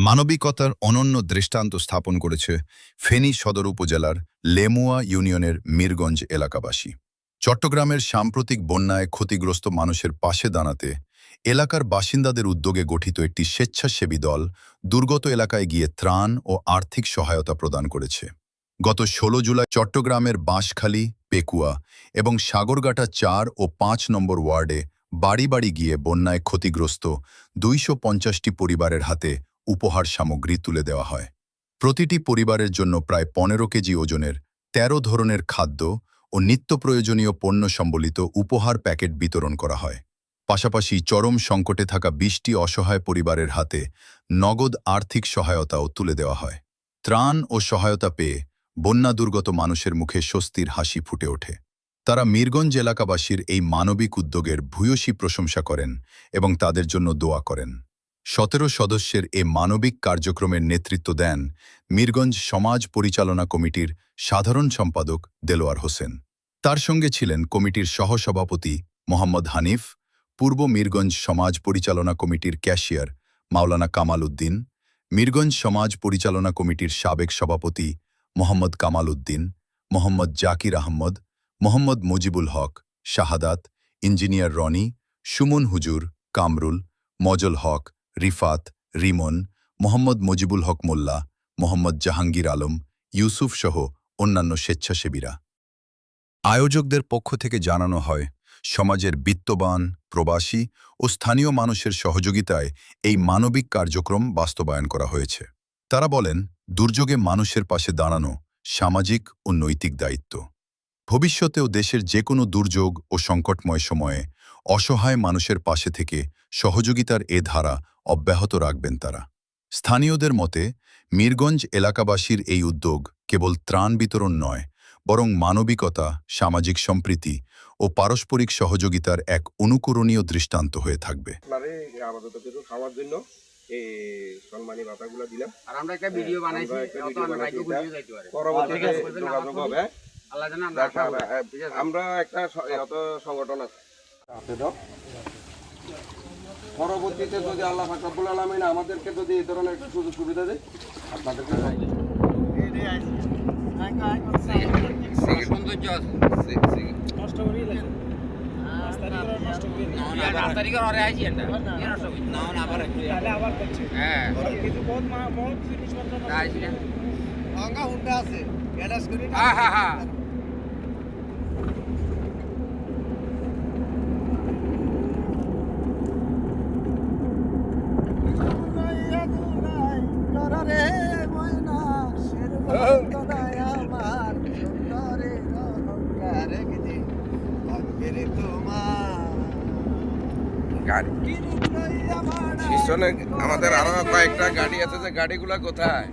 মানবিকতার অনন্য দৃষ্টান্ত স্থাপন করেছে ফেনী সদর উপজেলার লেমুয়া ইউনিয়নের মিরগঞ্জ এলাকাবাসী। চট্টগ্রামের সাম্প্রতিক বন্যায় ক্ষতিগ্রস্ত মানুষের পাশে দাঁড়াতে এলাকার বাসিন্দাদের উদ্যোগে গঠিত একটি স্বেচ্ছাসেবী দল দুর্গত এলাকায় গিয়ে ত্রাণ ও আর্থিক সহায়তা প্রদান করেছে। গত ১৬ জুলাই চট্টগ্রামের বাঁশখালী, পেকুয়া এবং সাগরগাটা ৪ ও ৫ নম্বর ওয়ার্ডে বাড়ি বাড়ি গিয়ে বন্যায় ক্ষতিগ্রস্ত ২৫০টি পরিবারের হাতে উপহার সামগ্রী তুলে দেওয়া হয়। প্রতিটি পরিবারের জন্য প্রায় ১৫ কেজি ওজনের ১৩ ধরনের খাদ্য ও নিত্য প্রয়োজনীয় পণ্য সম্বলিত উপহার প্যাকেট বিতরণ করা হয়। পাশাপাশি চরম সংকটে থাকা ২০টি অসহায় পরিবারের হাতে নগদ আর্থিক সহায়তাও তুলে দেওয়া হয়। ত্রাণ ও সহায়তা পেয়ে বন্যা দুর্গত মানুষের মুখে স্বস্তির হাসি ফুটে ওঠে। তারা মিরগঞ্জ এলাকাবাসীর এই মানবিক উদ্যোগের ভূয়সী প্রশংসা করেন এবং তাদের জন্য দোয়া করেন। ১৭ সদস্যের এ মানবিক কার্যক্রমের নেতৃত্ব দেন মিরগঞ্জ সমাজ পরিচালনা কমিটির সাধারণ সম্পাদক দেলোয়ার হোসেন। তার সঙ্গে ছিলেন কমিটির সহসভাপতি মোহাম্মদ হানিফ, পূর্ব মিরগঞ্জ সমাজ পরিচালনা কমিটির ক্যাশিয়ার মাওলানা কামাল উদ্দিন, মিরগঞ্জ সমাজ পরিচালনা কমিটির সাবেক সভাপতি মোহাম্মদ কামাল উদ্দিন, মোহাম্মদ জাকির আহমদ, মোহাম্মদ মুজিবুল হক, শাহাদাত, ইঞ্জিনিয়ার রনি, সুমন হুজুর, কামরুল, মজল হক, রিফাত, রিমন, মোহাম্মদ মুজিবুল হক মোল্লা, মোহাম্মদ জাহাঙ্গীর আলম, ইউসুফ সহ অন্যান্য স্বেচ্ছাসেবীরা। আয়োজকদের পক্ষ থেকে জানানো হয়, সমাজের বিত্তবান, প্রবাসী ও স্থানীয় মানুষের সহযোগিতায় এই মানবিক কার্যক্রম বাস্তবায়ন করা হয়েছে। তারা বলেন, দুর্যোগে মানুষের পাশে দাঁড়ানো সামাজিক ও নৈতিক দায়িত্ব। ভবিষ্যতেও দেশের যে কোনো দুর্যোগ ও সংকটময় সময়ে অসহায় মানুষের পাশে থেকে সহযোগিতার এ ধারা অব্যাহত রাখবেন তারা। স্থানীয়দের মতে, মিরগঞ্জ এলাকাবাসীর এই উদ্যোগ কেবল ত্রাণ বিতরণ নয়, বরং মানবিকতা, সামাজিক সম্প্রীতি ও পারস্পরিক সহযোগিতার এক অনুকরণীয় দৃষ্টান্ত হয়ে থাকবে। আপাতত কিছু খাওয়ার জন্য এই সম্মানী ভাতাগুলো দিলাম, আর আমরা একটা ভিডিও বানাইছি, পরবর্তীতে যোগাযোগ হবে। আমরা একটা সংগঠন আছে, পরবর্তীতে যদি আল্লাহ রাব্বুল আলামিন আমাদেরকে যদি এই ধরনের একটু সুযোগ সুবিধা দেয়, আপনাদেরকে পিছনে আমাদের আরো কয়েকটা গাড়ি আছে, যে গাড়িগুলা কোথায়?